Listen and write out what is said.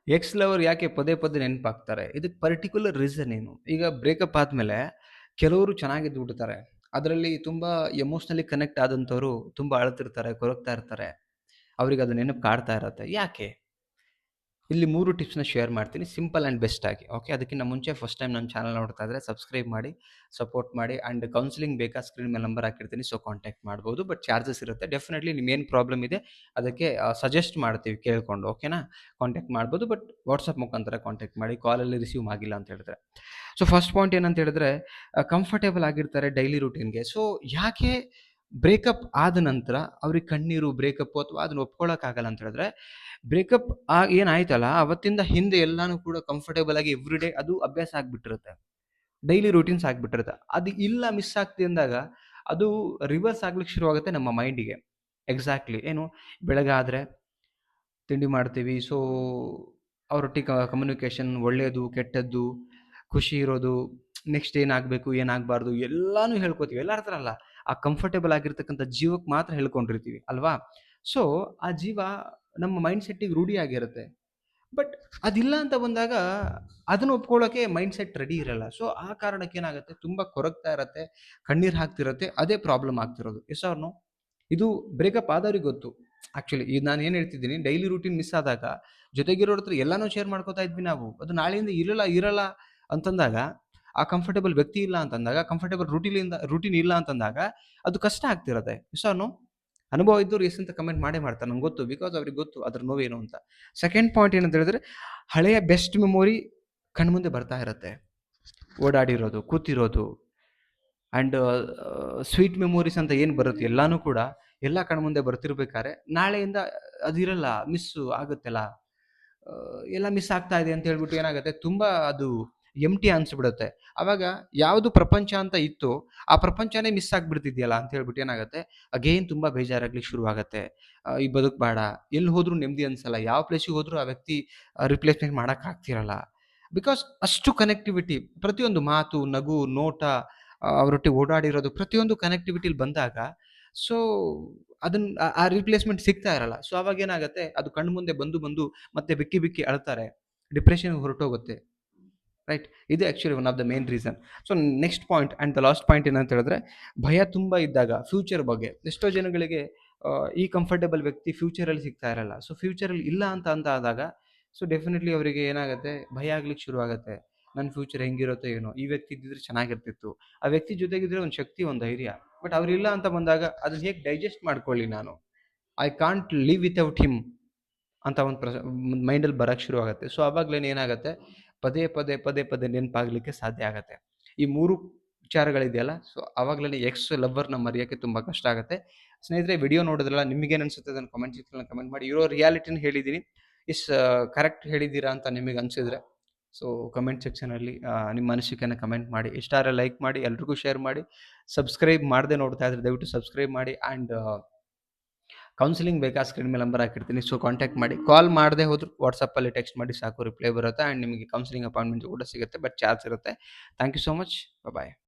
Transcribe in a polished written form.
X lover ಯಾಕೆ ಪದೇ ಪದೇ ನೆನಪಾಗ್ತಾರೆ? ಇದಕ್ಕೆ ಪರ್ಟಿಕ್ಯುಲರ್ ರೀಸನ್ ಏನು? ಈಗ ಬ್ರೇಕಪ್ ಆದ್ಮೇಲೆ ಕೆಲವರು ಚೆನ್ನಾಗಿದ್ದು ಬಿಡ್ತಾರೆ. ಅದರಲ್ಲಿ ತುಂಬಾ ಎಮೋಷನಲಿ ಕನೆಕ್ಟ್ ಆದಂತವ್ರು ತುಂಬಾ ಅಳ್ತಿರ್ತಾರೆ, ಕೊರಗ್ತಾ ಇರ್ತಾರೆ. ಅವ್ರಿಗೆ ಅದು ನೆನಪು ಕಾಡ್ತಾ ಇರತ್ತೆ. ಯಾಕೆ? ಇಲ್ಲಿ 3 ಟಿಪ್ಸ್‌ನ ಶೇರ್ ಮಾಡ್ತೀನಿ ಸಿಂಪಲ್ ಆಂಡ್ ಬೆಸ್ಟ್ ಆಗಿ. ಓಕೆ. ಅದಕ್ಕಿಂತ ಮುಂಚೆ ಫಸ್ಟ್ ಟೈಮ್ ನನ್ನ ಚಾನಲ್ ನೋಡ್ತಾ ಇದ್ರೆ ಸಬ್ಸ್ಕ್ರೈಬ್ ಮಾಡಿ, ಸಪೋರ್ಟ್ ಮಾಡಿ ಆಂಡ್ ಕೌನ್ಸೆಲಿಂಗ್ ಬೇಕಾ ಸ್ಕ್ರೀನ್ ಮೇಲೆ ನಂಬರ್ ಹಾಕಿರ್ತೀನಿ. ಸೊ ಕಾಂಟ್ಯಾಕ್ಟ್ ಮಾಡ್ಬೋದು. ಬಟ್ ಚಾರ್ಜಸ್ ಇರುತ್ತೆ. ಡೆಫಿನಿಟ್ಲಿ ನಿಮ್ಗೇನು ಪ್ರಾಬ್ಲಮ್ ಇದೆ ಅದಕ್ಕೆ ಸಜೆಸ್ಟ್ ಮಾಡ್ತೀವಿ ಕೇಳ್ಕೊಂಡು. ಓಕೆನಾ? ಕಾಂಟ್ಯಾಕ್ಟ್ ಮಾಡ್ಬೋದು. ಬಟ್ ವಾಟ್ಸಾಪ್ ಮುಖಾಂತರ ಕಾಂಟ್ಯಾಕ್ಟ್ ಮಾಡಿ. ಕಾಲಲ್ಲಿ ರಿಸೀವ್ ಆಗಿಲ್ಲ ಅಂತ ಹೇಳಿದ್ರೆ. ಸೊ ಫಸ್ಟ್ ಪಾಯಿಂಟ್ ಏನಂತ ಹೇಳಿದ್ರೆ ಕಂಫರ್ಟೇಬಲ್ ಆಗಿರ್ತಾರೆ ಡೈಲಿ ರೂಟೀನ್‌ಗೆ. ಸೊ ಯಾಕೆ ಬ್ರೇಕಪ್ ಆದ ನಂತರ ಅವ್ರಿಗೆ ಕಣ್ಣೀರು, ಬ್ರೇಕಪ್ಪು ಅಥವಾ ಅದನ್ನ ಒಪ್ಕೊಳ್ಳೋಕ್ಕಾಗಲ್ಲ ಅಂತ ಹೇಳಿದ್ರೆ, ಬ್ರೇಕಪ್ ಏನಾಯ್ತಲ್ಲ ಅವತ್ತಿಂದ ಹಿಂದೆ ಎಲ್ಲಾನು ಕೂಡ ಕಂಫರ್ಟೇಬಲ್ ಆಗಿ ಎವ್ರಿ ಡೇ ಅದು ಅಭ್ಯಾಸ ಆಗ್ಬಿಟ್ಟಿರುತ್ತೆ. Daily routines ಆಗ್ಬಿಟ್ಟಿರುತ್ತೆ. ಅದು ಇಲ್ಲ ಮಿಸ್ ಆಗ್ತಿದೆ ಅಂದಾಗ ಅದು ರಿವರ್ಸ್ ಆಗ್ಲಿಕ್ಕೆ ಶುರುವಾಗುತ್ತೆ ನಮ್ಮ ಮೈಂಡಿಗೆ. ಎಕ್ಸಾಕ್ಟ್‌ಲಿ ಏನು ಬೆಳಗಾದ್ರೆ ತಿಂಡಿ ಮಾಡ್ತೀವಿ. ಸೊ ಅವರೊಟ್ಟಿಗೆ ಕಮ್ಯುನಿಕೇಷನ್ ಒಳ್ಳೇದು, ಕೆಟ್ಟದ್ದು, ಖುಷಿ ಇರೋದು, ನೆಕ್ಸ್ಟ್ ಏನಾಗಬೇಕು, ಏನಾಗಬಾರ್ದು ಎಲ್ಲಾನು ಹೇಳ್ಕೋತೀವಿ. ಎಲ್ಲಾರ ಹತ್ರ ಅಲ್ಲ. ಆ ಕಂಫರ್ಟೇಬಲ್ ಆಗಿರ್ತಕ್ಕಂಥ ಜೀವಕ್ಕೆ ಮಾತ್ರ ಹೇಳ್ಕೊಂಡಿರ್ತೀವಿ ಅಲ್ವಾ? ಸೊ ಆ ಜೀವ ನಮ್ಮ ಮೈಂಡ್‌ಸೆಟ್ಟಿಗೆ ರೂಢಿಯಾಗಿರುತ್ತೆ. ಬಟ್ ಅದಿಲ್ಲ ಅಂತ ಬಂದಾಗ ಅದನ್ನ ಒಪ್ಕೊಳ್ಳೋಕೆ ಮೈಂಡ್‌ಸೆಟ್ ರೆಡಿ ಇರಲ್ಲ. ಸೊ ಆ ಕಾರಣಕ್ಕೆ ಏನಾಗುತ್ತೆ ತುಂಬಾ ಕೊರಗ್ತಾ ಇರತ್ತೆ, ಕಣ್ಣೀರು ಹಾಕ್ತಿರತ್ತೆ. ಅದೇ ಪ್ರಾಬ್ಲಮ್ ಆಗ್ತಿರೋದು. Yes or no? ಇದು ಬ್ರೇಕಪ್ ಆದವ್ರಿಗೆ ಗೊತ್ತು. ಆಕ್ಚುಲಿ ಇದು ನಾನು ಏನು ಹೇಳ್ತಿದ್ದೀನಿ ಡೈಲಿ ರೂಟೀನ್ ಮಿಸ್ ಆದಾಗ ಜೊತೆಗಿರೋರ ಹತ್ರ ಎಲ್ಲಾನು ಶೇರ್ ಮಾಡ್ಕೋತಾ ಇದ್ವಿ ನಾವು. ಅದು ನಾಳೆಯಿಂದ ಇರಲ್ಲ ಅಂತಂದಾಗ, ಆ ಕಂಫರ್ಟಬಲ್ ವ್ಯಕ್ತಿ ಇಲ್ಲ ಅಂತಂದಾಗ, ಕಂಫರ್ಟಬಲ್ ರೂಟೀನ್ ಇಲ್ಲ ಅಂತಂದಾಗ ಅದು ಕಷ್ಟ ಆಗ್ತಿರತ್ತೆ. Yes or no? ಅನುಭವ ಇದ್ದವ್ರು ಎಸ್ ಅಂತ ಕಮೆಂಟ್ ಮಾಡೇ ಮಾಡ್ತಾರೆ. ನಂಗೆ ಗೊತ್ತು. ಬಿಕಾಸ್ ಅವ್ರಿಗೆ ಗೊತ್ತು ಅದ್ರ ನೋವೇನು ಅಂತ. ಸೆಕೆಂಡ್ ಪಾಯಿಂಟ್ ಏನಂತ ಹೇಳಿದ್ರೆ ಹಳೆಯ ಬೆಸ್ಟ್ ಮೆಮೊರಿ ಕಣ್ಮುಂದೆ ಬರ್ತಾ ಇರತ್ತೆ. ಓಡಾಡಿರೋದು, ಕೂತಿರೋದು ಆ್ಯಂಡ್ ಸ್ವೀಟ್ ಮೆಮೋರೀಸ್ ಅಂತ ಏನು ಬರುತ್ತೆ ಎಲ್ಲಾನು ಕೂಡ ಎಲ್ಲ ಕಣ್ಮುಂದೆ ಬರ್ತಿರ್ಬೇಕಾದ್ರೆ ನಾಳೆಯಿಂದ ಅದಿರಲ್ಲ, ಮಿಸ್ಸು ಆಗುತ್ತಲ್ಲ. ಎಲ್ಲ ಮಿಸ್ ಆಗ್ತಾ ಇದೆ ಅಂತ ಹೇಳ್ಬಿಟ್ಟು ಏನಾಗುತ್ತೆ ತುಂಬಾ ಅದು ಎಂಪ್ಟಿ ಅನ್ಸ್ಬಿಡುತ್ತೆ. ಅವಾಗ ಯಾವುದು ಪ್ರಪಂಚ ಅಂತ ಇತ್ತೋ ಆ ಪ್ರಪಂಚನೇ ಮಿಸ್ ಆಗ್ಬಿಡ್ತಿದ್ಯಲ್ಲ ಅಂತ ಹೇಳ್ಬಿಟ್ಟು ಏನಾಗುತ್ತೆ ಅಗೇನ್ ತುಂಬಾ ಬೇಜಾರಾಗ್ಲಿಕ್ಕೆ ಶುರುವಾಗತ್ತೆ. ಈ ಬದುಕು ಬೇಡ, ಎಲ್ಲಿ ಹೋದ್ರೂ ನೆಮ್ಮದಿ ಅನ್ಸಲ್ಲ, ಯಾವ ಪ್ಲೇಸಿಗೆ ಹೋದ್ರೂ ಆ ವ್ಯಕ್ತಿ ರಿಪ್ಲೇಸ್‌ಮೆಂಟ್ ಮಾಡಕ್ ಆಗ್ತಿರಲ್ಲ. ಬಿಕಾಸ್ ಅಷ್ಟು ಕನೆಕ್ಟಿವಿಟಿ ಪ್ರತಿಯೊಂದು ಮಾತು, ನಗು, ನೋಟ, ಅವರೊಟ್ಟಿಗೆ ಓಡಾಡಿರೋದು ಪ್ರತಿಯೊಂದು ಕನೆಕ್ಟಿವಿಟಿಲಿ ಬಂದಾಗ ಸೊ ಅದನ್ನ ಆ ರಿಪ್ಲೇಸ್‌ಮೆಂಟ್ ಸಿಗ್ತಾ ಇರಲ್ಲ. ಸೊ ಅವಾಗೇನಾಗತ್ತೆ ಅದು ಕಣ್ಮುಂದೆ ಬಂದು ಮತ್ತೆ ಬಿಕ್ಕಿ ಬಿಕ್ಕಿ ಅಳ್ತಾರೆ. ಡಿಪ್ರೆಷನ್‌ಗೆ ಹೊರಟೋಗುತ್ತೆ. ರೈಟ್? ಇದು actually one of the main reason. So next point and the last point ಏನಂತ ಹೇಳಿದ್ರೆ, ಭಯ ತುಂಬಾ ಇದ್ದಾಗ ಫ್ಯೂಚರ್ ಬಗ್ಗೆ ಎಷ್ಟೋ ಜನಗಳಿಗೆ ಈ ಕಂಫರ್ಟಬಲ್ ವ್ಯಕ್ತಿ ಫ್ಯೂಚರಲ್ಲಿ ಸಿಗ್ತಾ ಇರಲ್ಲ. ಸೊ ಫ್ಯೂಚರಲ್ಲಿ ಇಲ್ಲ ಅಂತ ಆದಾಗ ಸೊ ಡೆಫಿನಿಟ್ಲಿ ಅವರಿಗೆ ಏನಾಗುತ್ತೆ ಭಯ ಆಗ್ಲಿಕ್ಕೆ ಶುರುವಾಗತ್ತೆ. ನನ್ನ ಫ್ಯೂಚರ್ ಹೆಂಗಿರುತ್ತೋ ಏನೋ, ಈ ವ್ಯಕ್ತಿ ಇದ್ದಿದ್ರೆ ಚೆನ್ನಾಗಿರ್ತಿತ್ತು. ಆ ವ್ಯಕ್ತಿ ಜೊತೆಗಿದ್ರೆ ಒಂದು ಶಕ್ತಿ, ಒಂದು ಧೈರ್ಯ. ಬಟ್ ಅವ್ರಿಲ್ಲ ಅಂತ ಬಂದಾಗ ಅದನ್ನ ಹೇಗೆ ಡೈಜೆಸ್ಟ್ ಮಾಡ್ಕೊಳ್ಳಿ ನಾನು? I can't live without him ಅಂತ ಒಂದು ಮೈಂಡಲ್ಲಿ ಬರಕ್ಕೆ ಶುರುವಾಗತ್ತೆ. ಸೊ ಆವಾಗ್ಲೇನೆ ಏನಾಗತ್ತೆ ಪದೇ ಪದೇ ನೆನಪಾಗ್ಲಿಕ್ಕೆ ಸಾಧ್ಯ ಆಗತ್ತೆ. ಈ 3 ವಿಚಾರಗಳಿದೆಯಲ್ಲ, ಸೊ ಆವಾಗ್ಲೇನೆ ಎಕ್ಸ್ ಲವರ್‌ನ ಮರೆಯೋಕ್ಕೆ ತುಂಬಾ ಕಷ್ಟ ಆಗತ್ತೆ. ಸ್ನೇಹಿತರೆ ವಿಡಿಯೋ ನೋಡಿದ್ರಲ್ಲ ನಿಮಗೇನು ಅನ್ಸುತ್ತೆ ಅದನ್ನ ಕಾಮೆಂಟ್ ಸೆಕ್ಷನ್‌ನಲ್ಲಿ ಕಮೆಂಟ್ ಮಾಡಿ. ಇರೋ ರಿಯಾಲಿಟಿನ ಹೇಳಿದ್ದೀನಿ. ಎಸ್ ಕರೆಕ್ಟ್ ಹೇಳಿದ್ದೀರಾ ಅಂತ ನಿಮಗೆ ಅನ್ಸಿದ್ರೆ ಸೊ ಕಮೆಂಟ್ ಸೆಕ್ಷನಲ್ಲಿ ನಿಮ್ಮ ಅನಿಸಿಕೆನ ಕಮೆಂಟ್ ಮಾಡಿ. ಇಷ್ಟ ಆದ್ರೆ ಲೈಕ್ ಮಾಡಿ, ಎಲ್ರಿಗೂ ಶೇರ್ ಮಾಡಿ. ಸಬ್ಸ್ಕ್ರೈಬ್ ಮಾಡದೆ ನೋಡ್ತಾ ಇದ್ರೆ ದಯವಿಟ್ಟು ಸಬ್ಸ್ಕ್ರೈಬ್ ಮಾಡಿ ಆ್ಯಂಡ್ ಕೌನ್ಸೆಲಿಂಗ್ ಬೇಕಾ ಸ್ಕ್ರೀನ್ ಮೇಲೆ ನಂಬರ್ ಹಾಕಿರ್ತೀನಿ. ಸೊ ಕಾಂಟ್ಯಾಕ್ಟ್ ಮಾಡಿ. ಕಾಲ್ ಮಾಡದೆ ಹೋದ್ರು ವಾಟ್ಸಪ್ಪಲ್ಲಿ ಟೆಕ್ಸ್ಟ್ ಮಾಡಿ ಸಾಕು ರಿಪ್ಲೈ ಬರುತ್ತೆ ಆ್ಯಂಡ್ ನಿಮಗೆ ಕೌನ್ಸೆಲಿಂಗ್ ಅಪಾಯಿಂಟ್ಮೆಂಟ್ ಕೂಡ ಸಿಗುತ್ತೆ. ಬಟ್ ಚಾರ್ಜ್ ಇರುತ್ತೆ. Thank you so much. Bye.